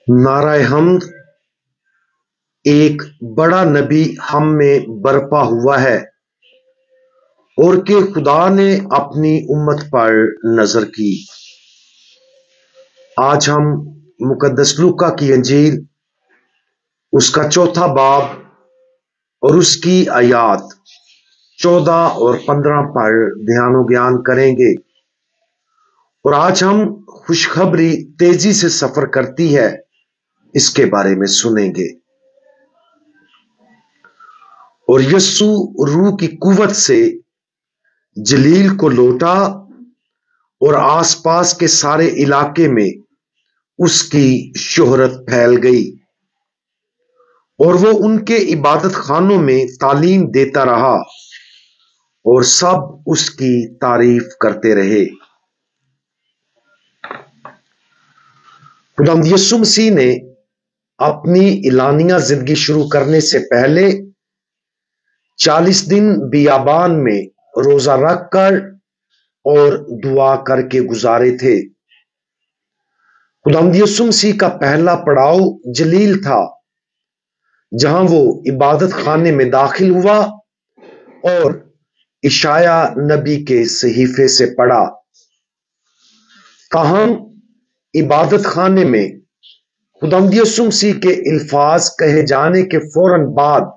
नारा हमद। एक बड़ा नबी हम में बरपा हुआ है और कि खुदा ने अपनी उम्मत पर नजर की। आज हम मुकद्दस लूका की अंजील उसका चौथा बाब और उसकी आयात 14 और 15 पर ध्यान व ज्ञान करेंगे। और आज हम खुशखबरी तेजी से सफर करती है इसके बारे में सुनेंगे। और यस्सु रूह की कुव्वत से जलील को लौटा और आसपास के सारे इलाके में उसकी शोहरत फैल गई और वो उनके इबादत खानों में तालीम देता रहा और सब उसकी तारीफ करते रहे। खुदावंद यीशु मसीह ने अपनी इलानिया जिंदगी शुरू करने से पहले 40 दिन बियाबान में रोजा रखकर और दुआ करके गुजारे थे। खुदावंद यीशु मसीह का पहला पड़ाव जलील था, जहां वो इबादत खाने में दाखिल हुआ और इशाया नबी के सहीफे से पढ़ा। ताहम इबादत खाने में खुदावंद यीशु मसीह के अल्फाज कहे जाने के फौरन बाद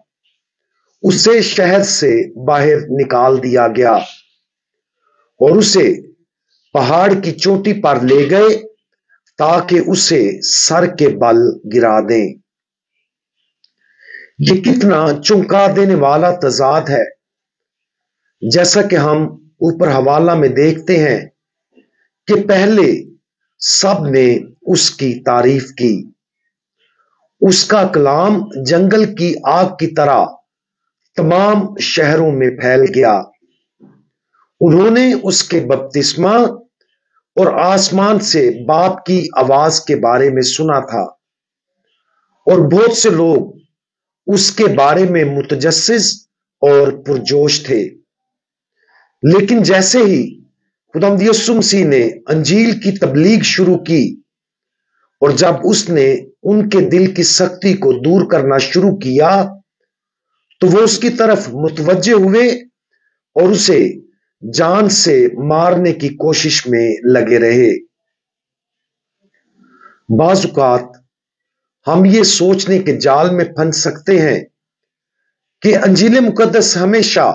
उसे शहर से बाहर निकाल दिया गया और उसे पहाड़ की चोटी पर ले गए ताकि उसे सर के बल गिरा दें। ये कितना चौंका देने वाला तजाद है। जैसा कि हम ऊपर हवाला में देखते हैं कि पहले सब ने उसकी तारीफ की। उसका कलाम जंगल की आग की तरह तमाम शहरों में फैल गया। उन्होंने उसके बपतिस्मा और आसमान से बाप की आवाज के बारे में सुना था और बहुत से लोग उसके बारे में मुतजस्सिस और पुरजोश थे। लेकिन जैसे ही खुदावंद यीशु मसीह ने अंजील की तबलीग शुरू की और जब उसने उनके दिल की सख्ती को दूर करना शुरू किया तो वो उसकी तरफ मुतवज्जे हुए और उसे जान से मारने की कोशिश में लगे रहे। बाज़ औक़ात हम ये सोचने के जाल में फंस सकते हैं कि अंजील मुकद्दस हमेशा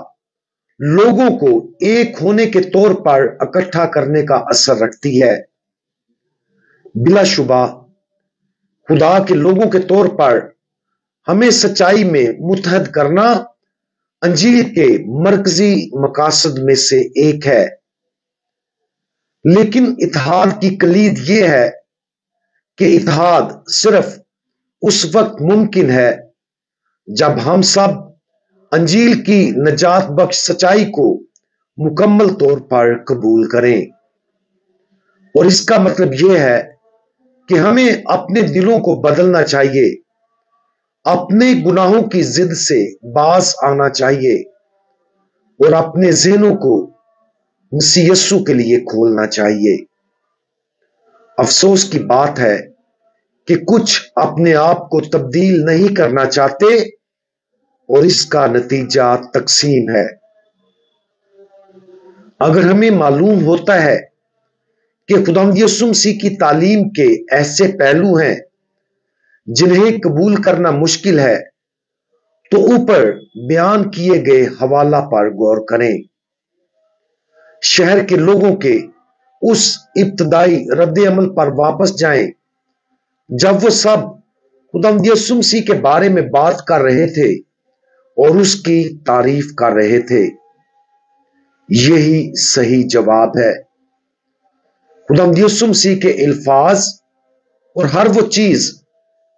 लोगों को एक होने के तौर पर इकट्ठा करने का असर रखती है। बिलाशुबा खुदा के लोगों के तौर पर हमें सच्चाई में मुत्तहद करना अंजील के मरकजी मकासद में से एक है। लेकिन इत्तेहाद की कलीद यह है कि इत्तेहाद सिर्फ उस वक्त मुमकिन है जब हम सब अंजील की नजात बख्श सच्चाई को मुकम्मल तौर पर कबूल करें। और इसका मतलब यह है कि हमें अपने दिलों को बदलना चाहिए, अपने गुनाहों की जिद से बाज आना चाहिए और अपने ज़हनों को मसीह यस्सु के लिए खोलना चाहिए। अफसोस की बात है कि कुछ अपने आप को तब्दील नहीं करना चाहते और इसका नतीजा तकसीम है। अगर हमें मालूम होता है कि खुदावंद यीशु मसीह की तालीम के ऐसे पहलू हैं जिन्हें कबूल करना मुश्किल है, तो ऊपर बयान किए गए हवाला पर गौर करें। शहर के लोगों के उस इब्तदाई रद्द अमल पर वापस जाएं जब वो सब खुदावंद यीशु मसीह के बारे में बात कर रहे थे और उसकी तारीफ कर रहे थे। यही सही जवाब है। खुदावंद यीशु मसीह के अल्फाज और हर वो चीज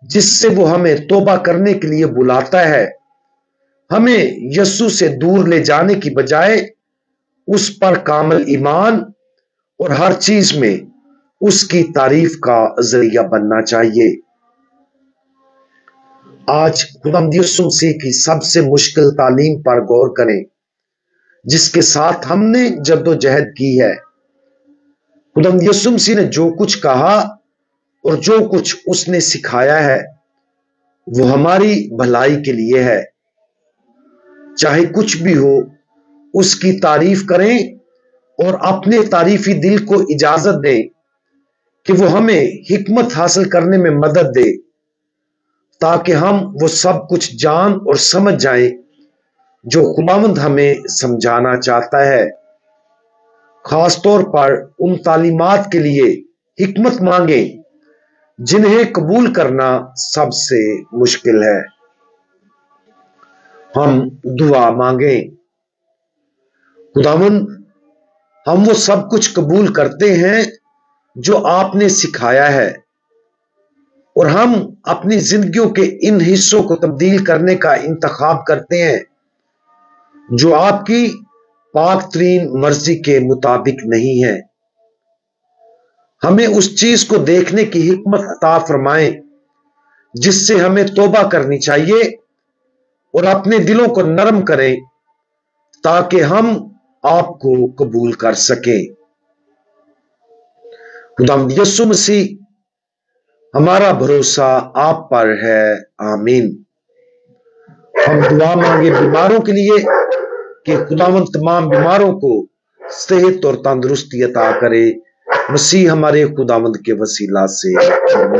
जिससे वो हमें तौबा करने के लिए बुलाता है, हमें यीशु से दूर ले जाने की बजाय उस पर कामिल ईमान और हर चीज में उसकी तारीफ का जरिया बनना चाहिए। आज खुदावंद यीशु मसीह की सबसे मुश्किल तालीम पर गौर करें जिसके साथ हमने जद्दोजहद की है। खुदावंद यीशु मसीह ने जो कुछ कहा اور جو کچھ اس نے سکھایا ہے وہ ہماری بھلائی کے لیے ہے۔ چاہے کچھ بھی ہو اس کی تعریف کریں اور اپنے تعریفی دل کو اجازت دیں کہ وہ ہمیں حکمت حاصل کرنے میں مدد دے، تاکہ ہم وہ سب کچھ جان اور سمجھ جائیں جو خداوند ہمیں سمجھانا چاہتا ہے۔ خاص طور پر ان تعلیمات کے لیے حکمت مانگیں جنہیں قبول کرنا سب سے مشکل ہے۔ ہم دعا مانگیں۔ خداوند، ہم وہ سب کچھ قبول کرتے ہیں جو آپ نے سکھایا ہے، اور ہم اپنی زندگیوں کے ان حصوں کو تبدیل کرنے کا انتخاب کرتے ہیں جو آپ کی پاک ترین مرضی کے مطابق نہیں ہے۔ ہمیں اس چیز کو دیکھنے کی حکمت عطا فرمائیں جس سے ہمیں توبہ کرنی چاہیے، اور اپنے دلوں کو نرم کریں تاکہ ہم آپ کو قبول کر سکیں۔ خداوند یسوع مسیح، ہمارا بھروسہ آپ پر ہے، آمین۔ ہم دعا مانگے بیماروں کے لیے کہ خداوند تمام بیماروں کو صحت اور تندرستی عطا کرے، مسیح ہمارے خداوند کے وسیلہ سے۔